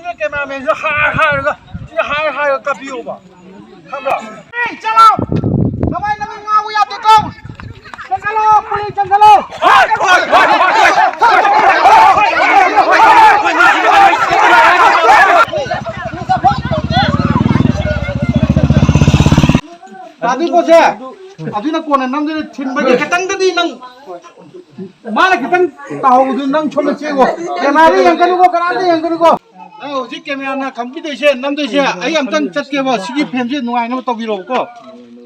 这给妈每次嗨了个，这嗨了个比我吧，看不着。哎，加喽！那么那个我要得高，加喽，不能加喽。Aduh bos ya, aduh nak konan nang jadi tin bagi ketang tadi nang mana ketang tahu tu nang cuma cego, kenari yang kedua kenari yang kedua. Oh, si kamera nak kampi tu sih, nam tu sih, ayam tan cat ke bos, segi pensi nuai nama tu biro ko.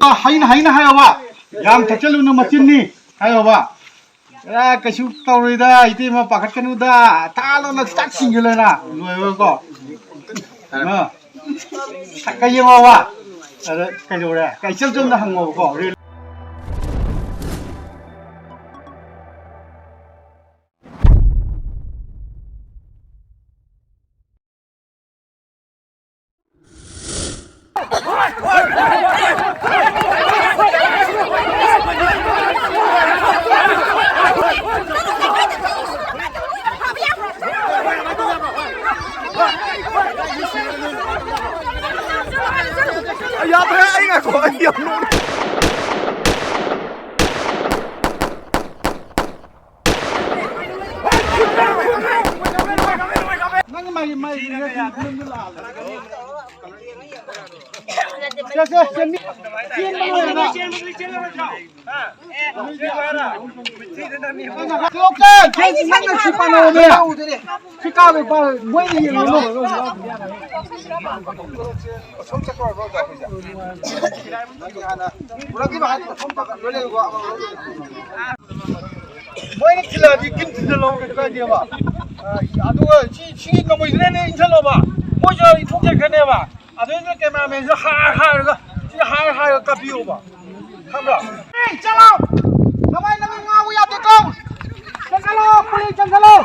Ah, hain hayo ba, yang tercelu nama mesin ni, hayo ba. Ya, kesup tahu ida, itu mah pakat kan udah, kalau nak start single na, nuai ko. Nah, kayak apa ba? Cái đồ này, cái chân chân là hàng màu cỏ đi. Ya thế anh à có nhiều luôn. Mày Mới chỉ là đi kiếm tiền lâu cái gì mà, chỉ nó mới lên lên chân lâu mà, mỗi giờ thu tiền cái này mà, cái mà mình hai cái, chỉ hai cái biểu mà, không được. Ê, chào lâu, hôm nay nó ngao ya được không? Chân lâu, không đi chân lâu.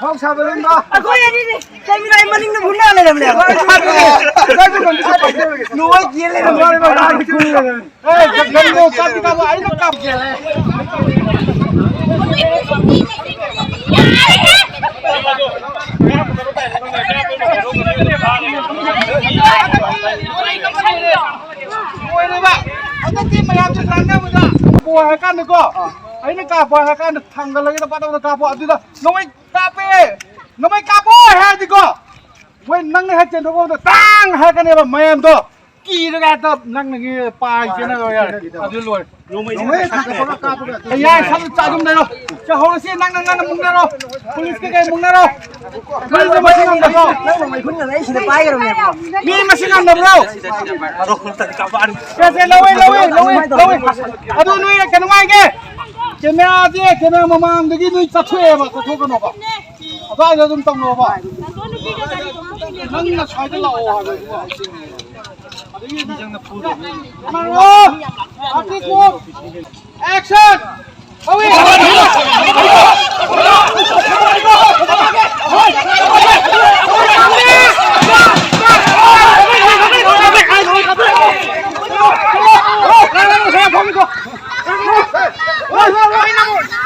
Không sao với em đó. Cô đi đi. Cái này mà ninh nó muốn nào này làm lẹ. Nuôi kia lên rồi mà ra cái này. Ê, gần vô cắt đi cabo ấy nó cặp kìa này. Nuôi đi bạn. Anh ta tìm mày làm chuyện gì đâu mà ra. Bùa hay can được cô? Ấy nó cà bùa hay can được thằng cái lấy nó bắt đầu nó cà bùa đi đó. Nó mới cà bê. Nó mới cà bùa hay gì cô? Ôi năng này hết chân đâu có tang hay cái này mà mày em to. Kỳ nó ra tập năng này cái bài trên này rồi à. Đi luôn. Nó mới thằng cái nó cà bùa. Ây da, sao nó chạy trong đây đâu? Cho hôm nay năng mùng đây đâu? Police cái mùng đây đâu? Mày nó mà xin ăn đâu? Mày khuyên là lấy xin bài rồi nè. Đi mà xin ăn đâu? Cái lâu ấy. Aduh nuôi cái ngoài kia. Cái mẹ mama cái nuôi chặt thuê mà chặt thuê cái nó bà. Rồi nó dùng tông nó bà. Năng là xoay cái lẩu rồi. Action! Away!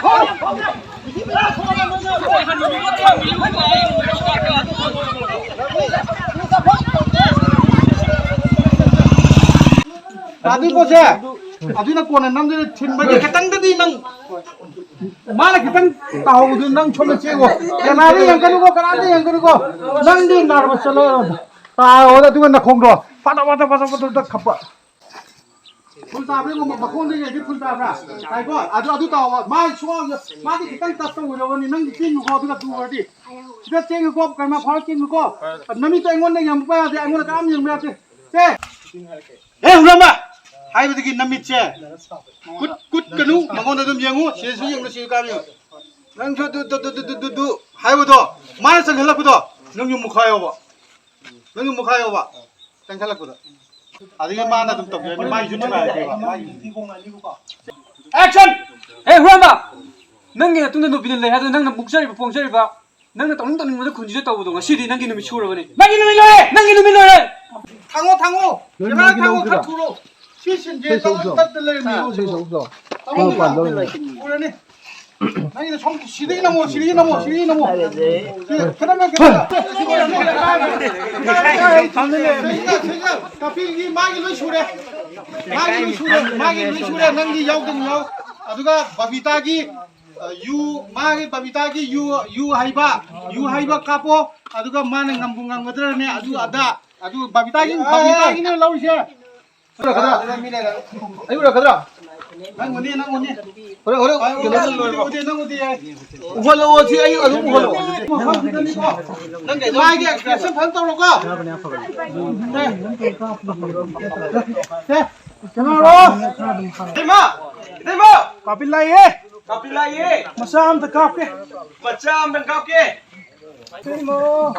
Ôi, 아들 보세. 아들나 꼬네 남들 친박에 개땅들이 난 마나 개땅 따오도 난 처음에 째고 개나리 양가르고 가라데 양가르고 난디 나르고 살로 아 어디 두고 나 공도 파다 갑바 풀타브리 뭐 바콘데 얘기 풀타브라 아이고 아주 따와 마 추워 마디 개땅 따서 오려니 난 찐 거 어디가 두어디 지가 째고 거 가마 바로 찐 거 남이 또 앵원데 양 봐야 돼 앵원 감 양 봐야 돼 에 우라마 하이브드기 남미체 굿 그누 망고나 좀 영우 시수 영로 시 가며 랑저 두두두두두 하이브도 마나서 hel락부도 능용 무카요 봐 능용 무카요 봐 땡살락부도 아디가 마나 좀 떡여 마이 주지 마야 돼 액션! 에 후란바! 능게 뚱데 높이는 래 하도 능는 목소리 봐 뽕소리 봐 능는 떠는 거도 군지됐다고 보던가 시리 능기 놈이 치우러버니 능기 놈이 너래! 능기 놈이 너래! 탕호 제가 탕호 카투로 시신제 떡들레 미고 없어. 우라니 아니 성 시리나 뭐 그러면 카피기 마기로 슈레 능기 야우든 아두가 바비타기 유 마기 바비타기 유 하이바 카포 아두가 마는 감bungang 거들네 아두 바비타기는 라우시야 가자 아이고라 가자 nang muni ore 어디 우hal로 어디 아이 아주 우hal로 nang cái mai cái expression phán tao rồi thế Dema kapilai masam ta kap ke Demo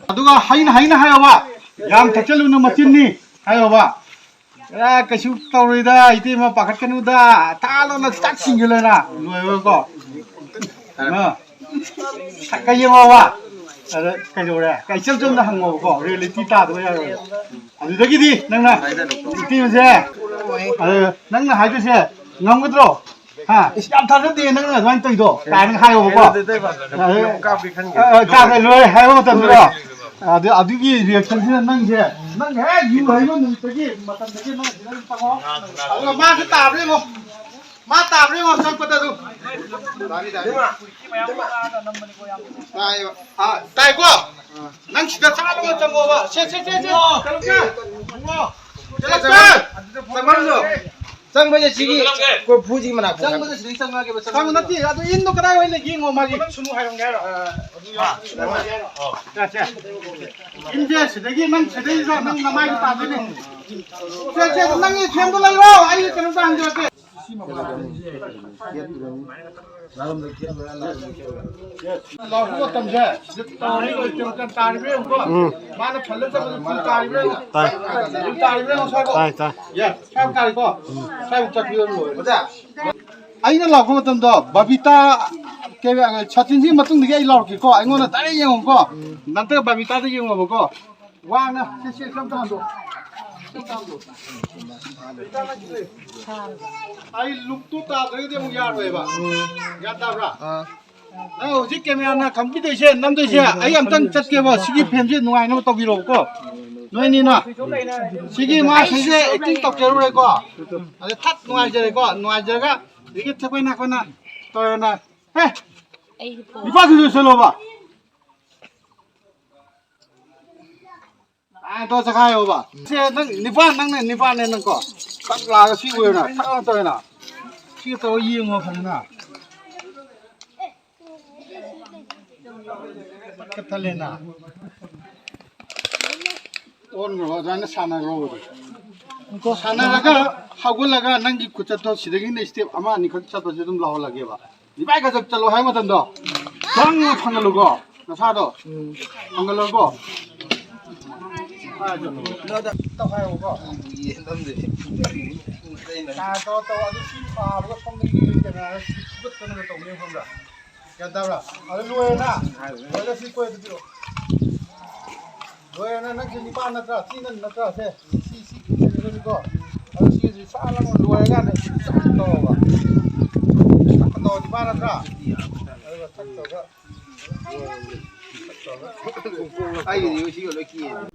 aduga haina hayo ba yam thachelu na machinni hayo ba ya kasu tawrida ite ma pakhat kanu da talo na tak singile na loyo ko ma sakai ma ba ada kai jore kai chel chum da hango ko reality ta do ya adu dagi di nang na ite ma se nang na haidu se ngam gudro ha yam thar de nang na dwan toi do kai nang hayo ko ka kai loy hayo ta do 아두기 리액션은 난게 유 하이는 저기 맞다는데 난 지금 타고 아가 마트 따브리고 마 따브리고 선거도 아 따이고 난 기가 차는 거 봐. 쌍바지 지기 그 부지만 하고. 쌍바지 지기 쌍하게 봐. 쌍은 나티 아도 인도 그다이 원래 기고 마기 수능 하용 게 자. 인제 세대기 난 세대에서 난 나마이 따지네. 제 난이 전부 나이로 아이 그런 거 안 좋게. 라고 땀제. 저리 좀 따르면 거. 마나 팔려서 따르면 따르면 사고. 야, 참 따르고. 참 잡히는 보자. 아이는 라고 같던데 바비타 게 차tin지 맞던 게 이라고 아이고는 다른 영어 거. 난때 바비타도 영어 보고. 와나 세세 something도. I look तो तादरे दे मुझे यार होएगा याद दाबरा ना उसी कैमरा ना कंप्यूटर से नम तो से आई हम तंग चट के वो सिगी फेम से नुआई ना तो बिरो को नोई नी ना सिगी मां से एक्टिंग तो करो रे को अरे थत नुआई जरे को नुआई जगह 이게 태고이 나거나 또나 해 이봐도 슬로바 아, 또 가요 봐. 니파네 거. 딱 라가 시고요나. 딱 떠요나. 시고 또 이용어 하나. 끝탈래나. 오늘 저는 사나로. 그 사나라가 하고라가 난기 구차도 시대기네 스텝 아마 니 거차도 좀 나올라게 봐. 니 빨리 가서 잘로 하면던다. 정 상글로고. 사도. 상글로고. 너다 또 하요 거. 나 또 아주 신파하고 성능이 있잖아. 그것 때문에 또 우리 혼자. 간다라. 아주 로에나. 원래 시코에 들어. 로에나 난 지금 빠나다. 티는 나다. 시 그리고 아주 시 살랑 로에가 네. 또 봐. 또 빠나다. 아이고 탁도가 아이고 이거 지금 왜 끼?